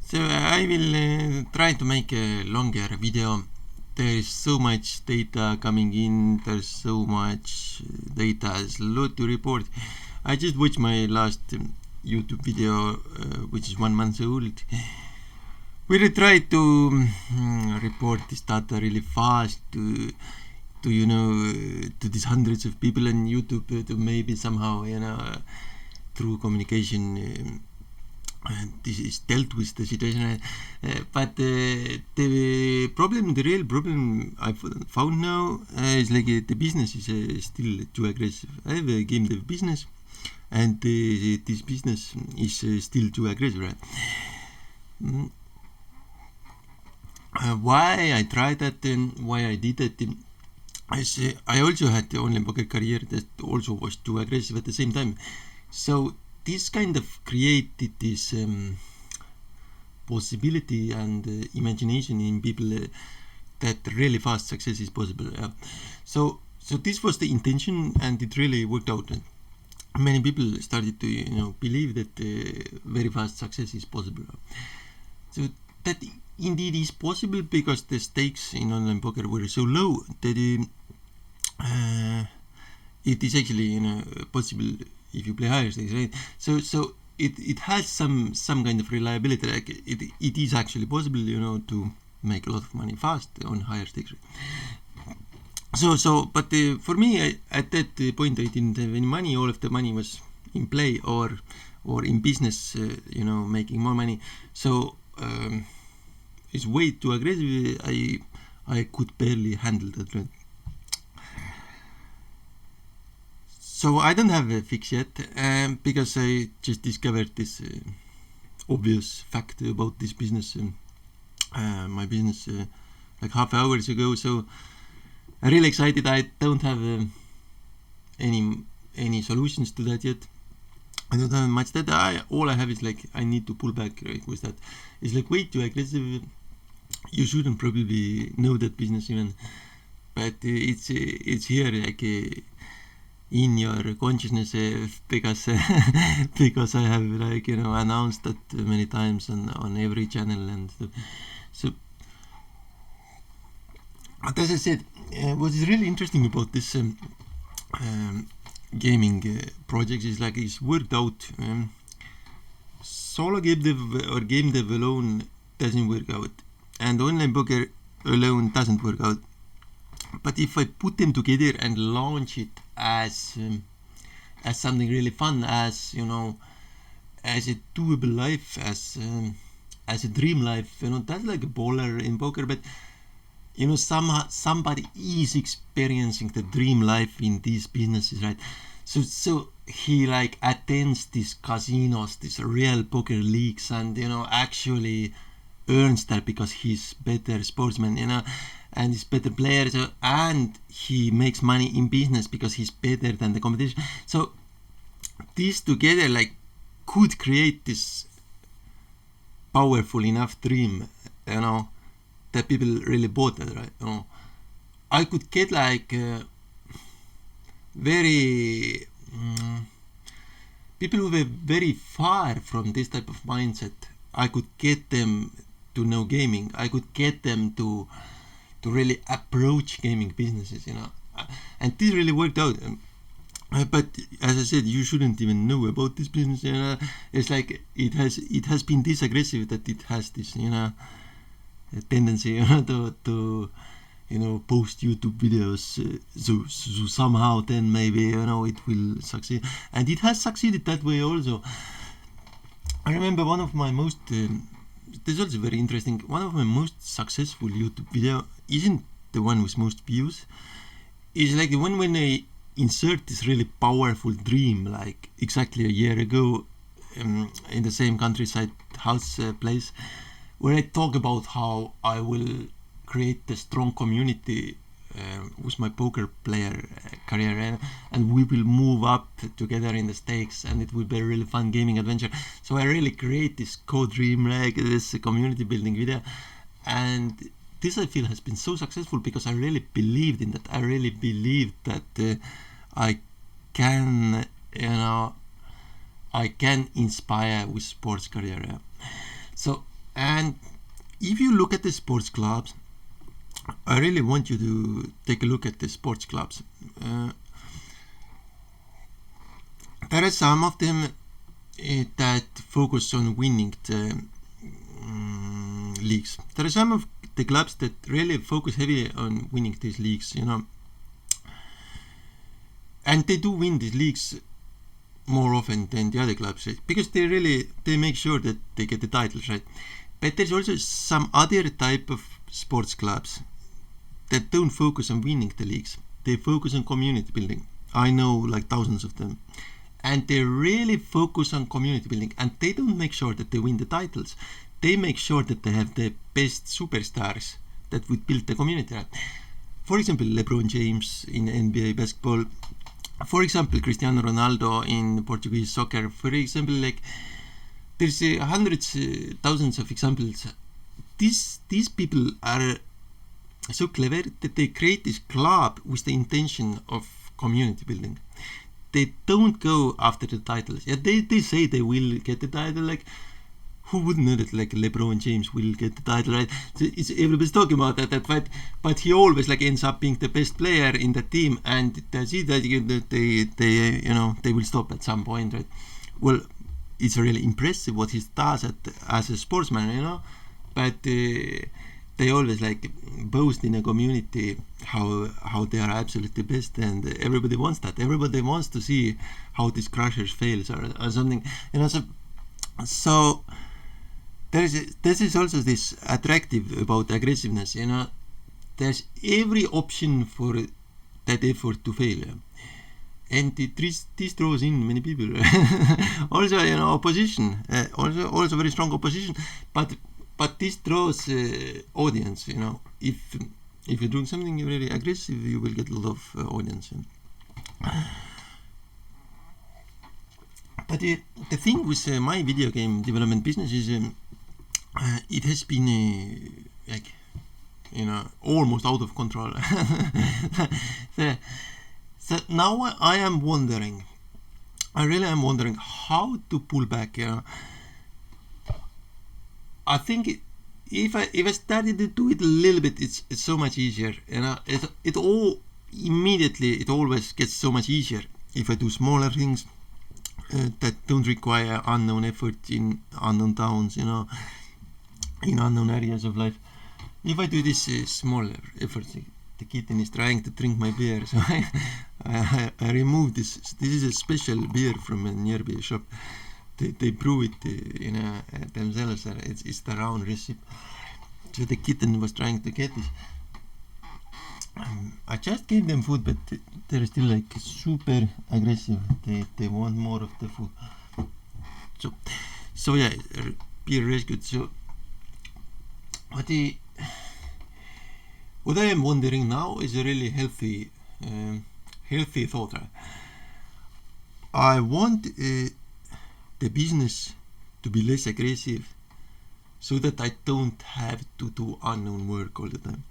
So I will try to make a longer video. There is so much data coming in, there's so much data, there's a lot to report. I just watched my last YouTube video, which is 1 month old. We tried to report this data really fast to these hundreds of people on YouTube, to maybe somehow, through communication, this is dealt with the situation, but the real problem I found now is like the business is still too aggressive. I have a game dev business, and this business is still too aggressive, right? Why I tried that and why I did that, I also had the online poker career that also was too aggressive at the same time. So this kind of created this possibility and imagination in people that really fast success is possible. So this was the intention, and it really worked out. Many people started to believe that very fast success is possible. So that indeed is possible because the stakes in online poker were so low that it is actually possible if you play higher stakes, right? So it has some kind of reliability. Like it is actually possible, to make a lot of money fast on higher stakes. But for me, at that point, I didn't have any money. All of the money was in play or in business, making more money. So it's way too aggressive. I could barely handle that, right? So I don't have a fix yet, because I just discovered this obvious fact about this business, my business, like half hours ago. So I'm really excited. I don't have any solutions to that yet. I don't have much data. All I have is like I need to pull back, right, with that. It's like way too aggressive. You shouldn't probably know that business even, but it's here like in your consciousness, because because I have like announced that many times on every channel and stuff. So as I said, what is really interesting about this gaming projects is like it's worked out. Solo game dev or game dev alone doesn't work out, and online poker alone doesn't work out. But if I put them together and launch it as something really fun, as as a doable life, as a dream life, that's like a baller in poker. But somebody is experiencing the dream life in these businesses, right? So he like attends these casinos, these real poker leagues, and actually earns that because he's better sportsman, and he's better player, and he makes money in business because he's better than the competition. So these together like could create this powerful enough dream, that people really bought that, right? I could get like very people who were very far from this type of mindset. I could get them to know gaming. I could get them to really approach gaming businesses, and this really worked out. But as I said, you shouldn't even know about this business. It's like it has been this aggressive that it has this tendency to post YouTube videos, so somehow then maybe it will succeed, and it has succeeded that way also. I remember one of my most this is also very interesting. One of my most successful YouTube video isn't the one with most views. It's like the one when I insert this really powerful dream, like exactly a year ago, in the same countryside house place, where I talk about how I will create a strong community with my poker player career, and we will move up together in the stakes, and it will be a really fun gaming adventure. So I really create this co-dream, like this community building video, and this I feel has been so successful because I really believed in that. I really believed that I can inspire with sports career. So And if you look at the sports clubs, I really want you to take a look at the sports clubs. There are some of them that focus on winning the leagues. There are some of the clubs that really focus heavily on winning these leagues, and they do win these leagues more often than the other clubs, right? Because they make sure that they get the titles, right? But there's also some other type of sports clubs that don't focus on winning the leagues. They focus on community building. I know like thousands of them. And they really focus on community building, and they don't make sure that they win the titles. They make sure that they have the best superstars that would build the community. Right? For example, LeBron James in NBA basketball. For example, Cristiano Ronaldo in Portuguese soccer. For example, like there's hundreds, thousands of examples. These people are so clever that they create this club with the intention of community building. They don't go after the titles. Yeah, they say they will get the title. Like, who would know that like LeBron James will get the title, right? So everybody's talking about that, but he always like ends up being the best player in the team, and that's it. That they will stop at some point, right? Well, it's really impressive what he does as a sportsman, but they always like boast in a community how they are absolutely best, and everybody wants that. Everybody wants to see how these crushers fails or something, So this is also this attractive about aggressiveness, There's every option for that effort to fail, and this draws in many people. Also, opposition, also very strong opposition, but this draws audience, If you're doing something really aggressive, you will get a lot of audience. But the thing with my video game development business is it has been almost out of control. So now I am wondering, I really am wondering how to pull back. I think if I started to do it a little bit, it's so much easier. It always gets so much easier if I do smaller things that don't require unknown effort in unknown towns, in unknown areas of life. If I do this smaller effort, the kitten is trying to drink my beer, so I remove this. This is a special beer from a nearby shop. They brew it themselves. It's the round recipe. So the kitten was trying to get this. I just gave them food, but they're still like super aggressive. They want more of the food. So yeah, beer rescued. So what I am wondering now is a really healthy thought. Right? I want the business to be less aggressive, so that I don't have to do unknown work all the time.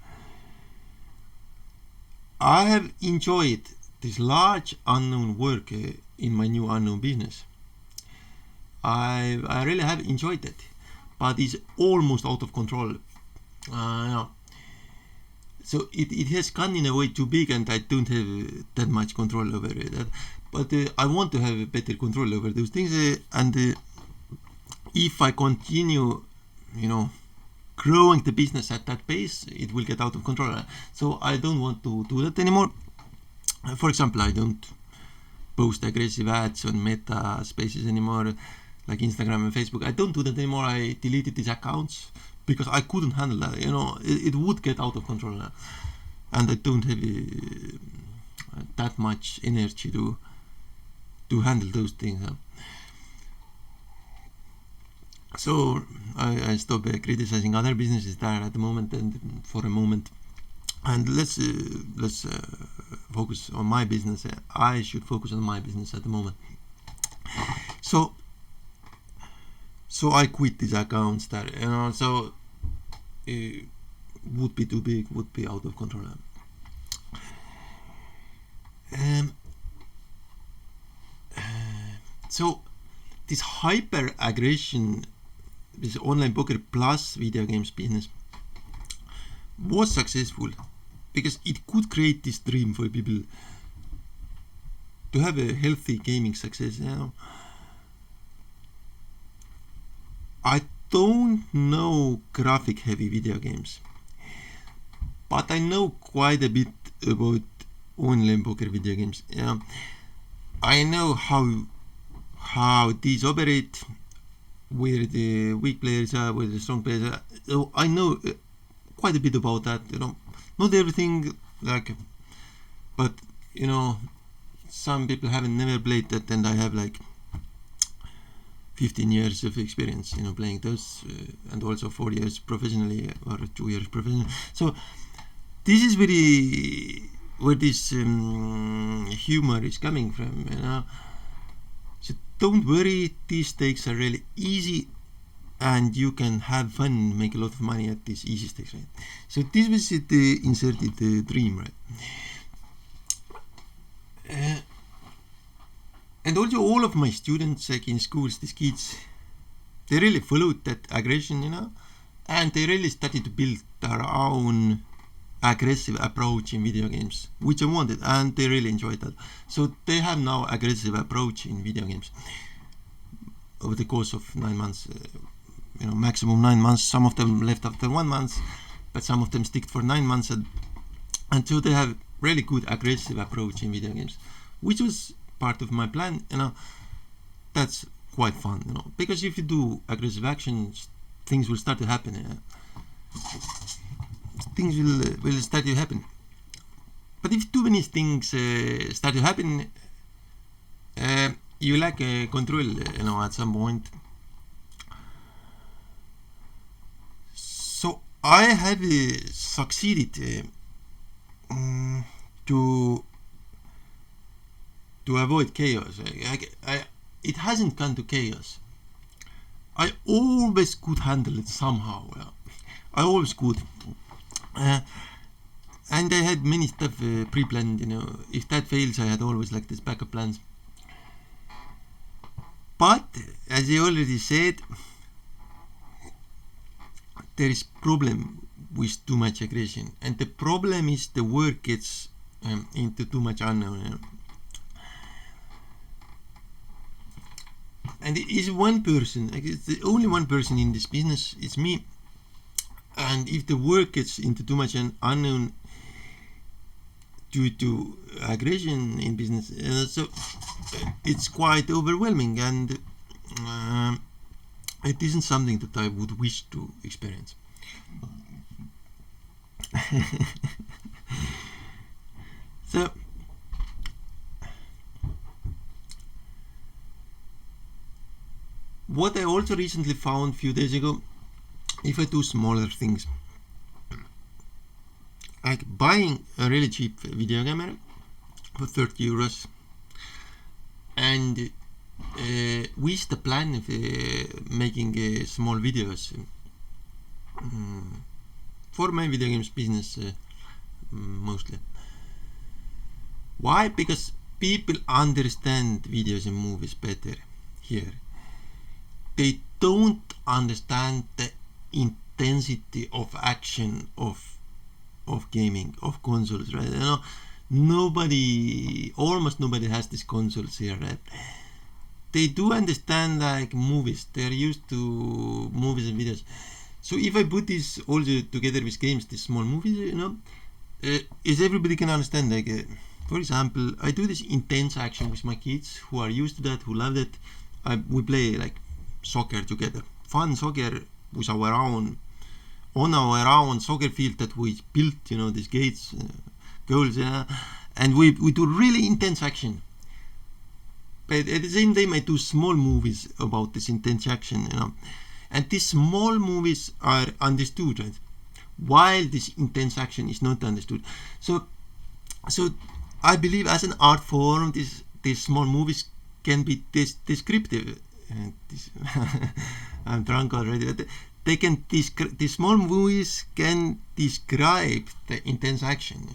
I have enjoyed this large unknown work in my new unknown business. I really have enjoyed that, but it's almost out of control. So it has gone in a way too big, and I don't have that much control over it. But I want to have better control over those things, and if I continue, growing the business at that pace, it will get out of control. So I don't want to do that anymore. For example, I don't post aggressive ads on Meta Spaces anymore, like Instagram and Facebook. I don't do that anymore. I deleted these accounts because I couldn't handle that. It would get out of control, and I don't have that much energy to handle those things. So I stop criticizing other businesses there at the moment, and for a moment, and let's focus on my business. I should focus on my business at the moment. So I quit these accounts that so would be too big, would be out of control. So this hyper aggression this online poker plus video games business was successful because it could create this dream for people to have a healthy gaming success. I don't know graphic heavy video games, but I know quite a bit about online poker video games. I know how these operate, where the weak players are, where the strong players are. So I know quite a bit about that. Not everything, but some people haven't never played that, and I have 15 years of experience, playing those, and also 4 years professionally or 2 years professionally. So this is where this humor is coming from, So don't worry, these stakes are really easy, and you can have fun, make a lot of money at these easy stakes, right? So this was the inserted dream, right? And also all of my students, in schools, these kids, they really followed that aggression, and they really started to build their own aggressive approach in video games, which I wanted, and they really enjoyed that. So they have now aggressive approach in video games over the course of 9 months, maximum 9 months. Some of them left after 1 month, but some of them stick for 9 months, and so they have really good aggressive approach in video games, which was part of my plan. That's quite fun, because if you do aggressive actions, things will start to happen. Things will start to happen. But if too many things start to happen, you lack control, at some point. So I have succeeded to avoid chaos. It hasn't gone to chaos. I always could handle it somehow. I always could. And I had many stuff pre-planned, if that fails, I had always this backup plans. But as I already said, there is problem with too much aggression, and the problem is the work gets into too much unknown. And it is one person, it's the only one person in this business, it's me. And if the work gets into too much unknown due to aggression in business, so it's quite overwhelming, and it isn't something that I would wish to experience. So what I also recently found a few days ago, if I do smaller things, like buying a really cheap video camera for 30 euros, and with the plan of making small videos for my video games business, mostly. Why? Because people understand videos and movies better here. They don't understand the intensity of action of gaming, of consoles, right? Almost nobody has these consoles here, right? They do understand movies. They're used to movies and videos. So if I put this also together with games, these small movies, is everybody can understand. For example, I do this intense action with my kids who are used to that, who love that. We play soccer together, fun soccer with on our own soccer field that we built, these gates, goals, and we do really intense action. But at the same time, I do small movies about this intense action, and these small movies are understood, right? While this intense action is not understood. So I believe as an art form, these small movies can be descriptive. I'm drunk already. They can these small movies can describe the intense action,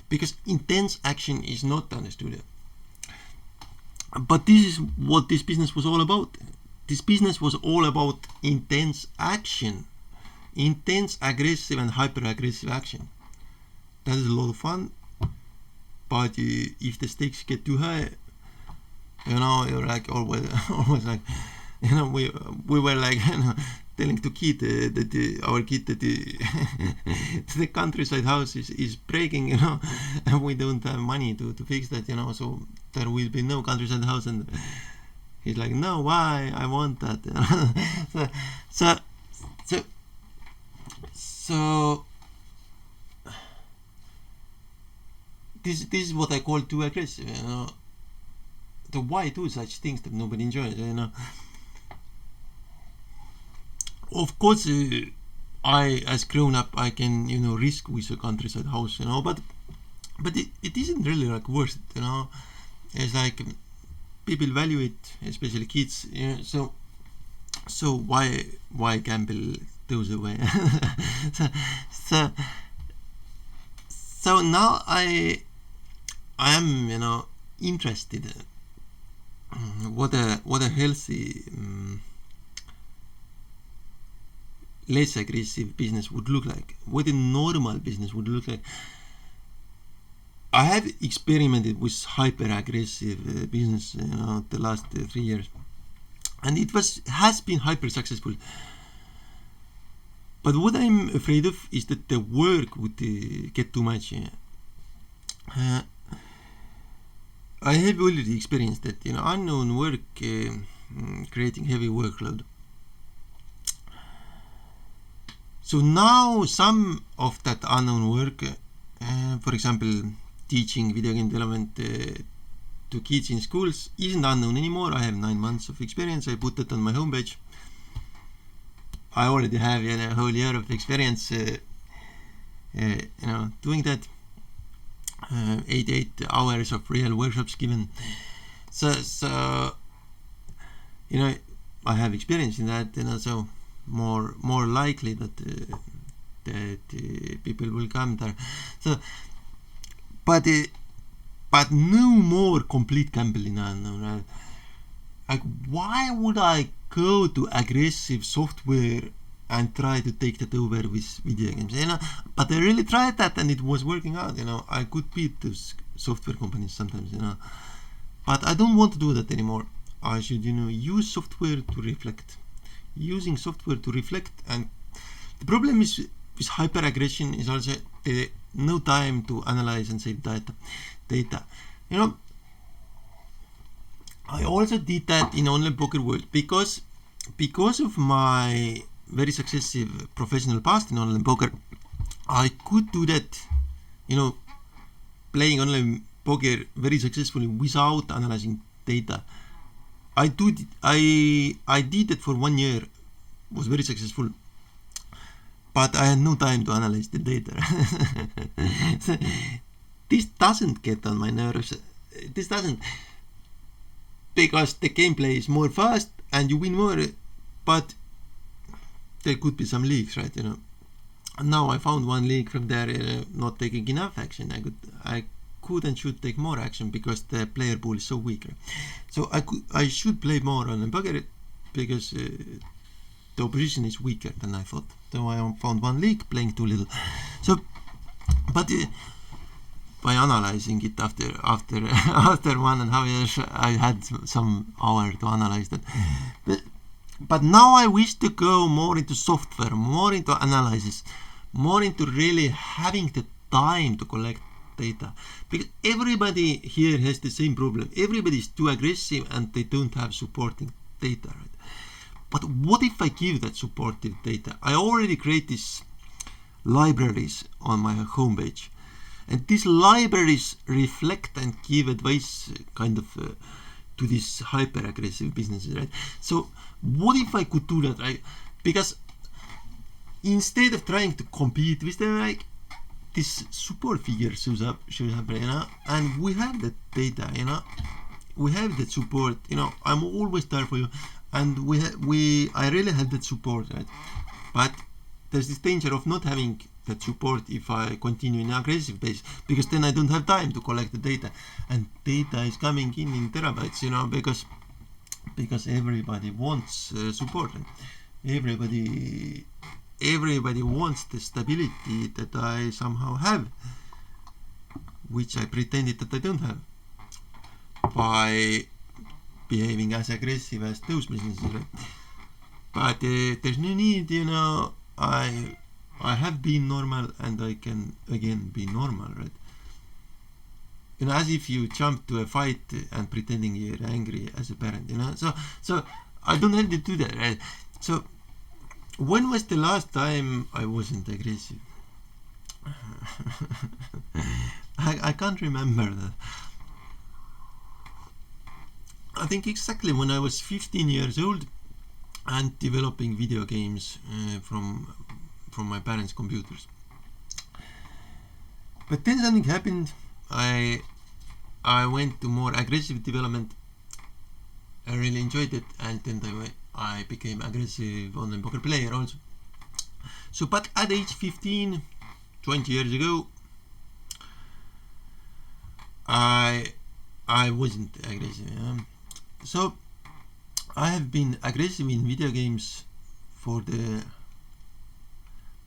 because intense action is not understood. But this is what this business was all about. this business was all about intense action, intense, aggressive, and hyper-aggressive action. That is a lot of fun, but if the stakes get too high, you're like always like, we were like, telling to kid that our kid that the countryside house is breaking, and we don't have money to fix that, so there will be no countryside house, and he's like, no, why? I want that. So this is what I call too aggressive, So why do such things that nobody enjoys, Of course, I, as grown up, I can, risk with a countryside house, but it isn't really like worth it, It's like people value it, especially kids, so why gamble those away? so now I am, interested. What a healthy, less aggressive business would look like. What a normal business would look like. I have experimented with hyper-aggressive business, the last 3 years, and it has been hyper successful. But what I'm afraid of is that the work would get too much. I have already experienced that, unknown work creating heavy workload. So now some of that unknown work, for example, teaching video game development to kids in schools, isn't unknown anymore. I have 9 months of experience. I put that on my homepage. I already have a whole year of experience, doing that. 88 hours of real workshops given. So I have experience in that, so more likely that people will come there. So, but no more complete gambling unknown, right? Like, why would I go to aggressive software and try to take that over with video games? But I really tried that, and it was working out. I could beat those software companies sometimes. But I don't want to do that anymore. I should, use software to reflect. Using software to reflect, and the problem is with hyper aggression is also no time to analyze and save data. I also did that in online poker world because of my very successful professional past in online poker. I could do that, playing online poker very successfully without analyzing data. I did that for 1 year, was very successful, but I had no time to analyze the data. So, this doesn't get on my nerves. This doesn't, because the gameplay is more fast and you win more, but there could be some leaks, right? Now I found one leak from there, not taking enough action. I could and should take more action because the player pool is so weak. So I should play more on poker because the opposition is weaker than I thought. So I found one leak, playing too little. So, but by analyzing it after 1.5 years, I had some hour to analyze that. But now I wish to go more into software, more into analysis, more into really having the time to collect data, because everybody here has the same problem. Everybody is too aggressive and they don't have supporting data, right? But what if I give that supportive data? I already create these libraries on my homepage, and these libraries reflect and give advice kind of to these hyper aggressive businesses, right? So what if I could do that, right? Because instead of trying to compete with them, like, this support figure shows up, and we have that data, we have that support, I'm always there for you, and I really have that support, right? But there's this danger of not having that support if I continue in aggressive base, because then I don't have time to collect the data, and data is coming in terabytes, because because everybody wants support. Everybody wants the stability that I somehow have, which I pretended that I don't have, by behaving as aggressive as those businesses, right? But there's no need, I have been normal and I can again be normal, right? As if you jump to a fight and pretending you're angry as a parent, So I don't have to do that, right? So when was the last time I wasn't aggressive? I can't remember that. I think exactly when I was 15 years old and developing video games from my parents' computers. But then something happened. I went to more aggressive development. I really enjoyed it, and then I became aggressive online poker player also. So, but at age 15, 20 years ago, I wasn't aggressive. So I have been aggressive in video games for the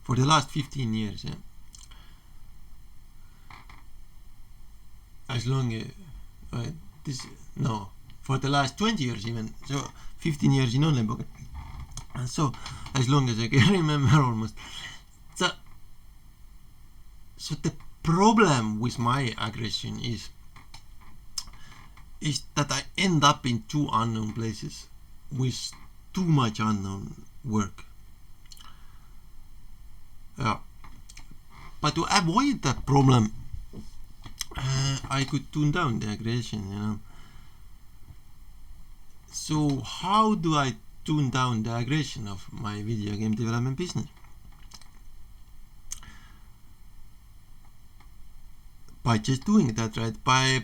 last 15 years. As long for the last 20 years even. So 15 years in online poker. And so as long as I can remember almost. So the problem with my aggression is that I end up in two unknown places with too much unknown work. But to avoid that problem, I could tune down the aggression, So how do I tune down the aggression of my video game development business? By just doing that, right?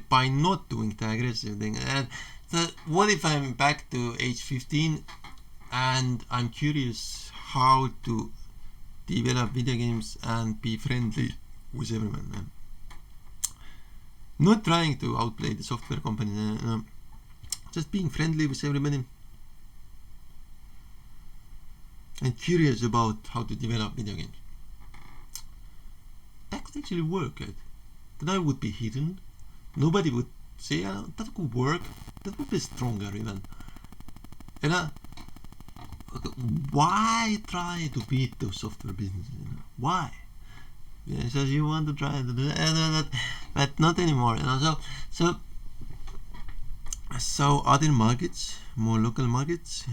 By not doing the aggressive thing. And so what if I'm back to age 15 and I'm curious how to develop video games and be friendly with everyone? Not trying to outplay the software company, just being friendly with everybody and curious about how to develop video games. That could actually work, right? Then I would be hidden. Nobody would say, that could work. That would be stronger even. Why try to beat those software businesses? Why? Yeah, so you want to try to do that, but not anymore. So other markets, more local markets,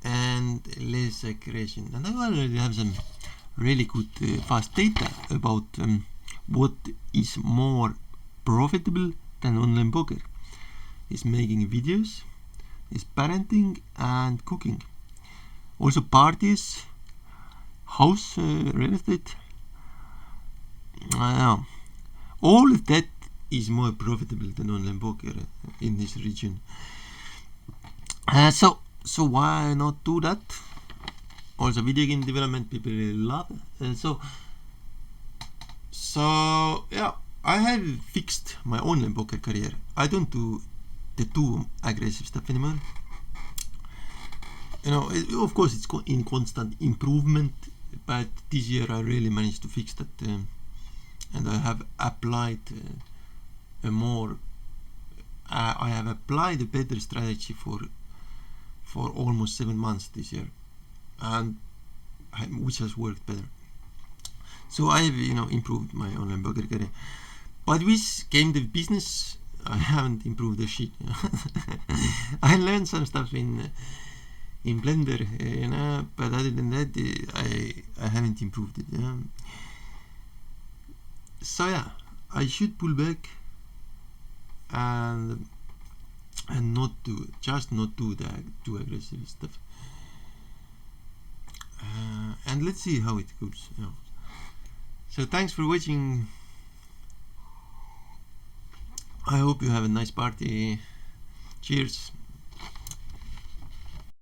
and less aggression. And I already have some really good fast data about what is more profitable than online poker. Is making videos, is parenting and cooking. Also parties, house, real estate. All of that is more profitable than online poker in this region. So why not do that? Also video game development people really love. So yeah, I have fixed my online poker career. I don't do the too aggressive stuff anymore. Of course it's in constant improvement, but this year I really managed to fix that, and I have applied I have applied a better strategy for almost 7 months this year, and which has worked better. So I have improved my online poker career, but with game dev business I haven't improved the shit. I learned some stuff in Blender, but other than that I haven't improved it. So yeah, I should pull back and not do the too aggressive stuff, and let's see how it goes. So thanks for watching. I hope you have a nice party. Cheers.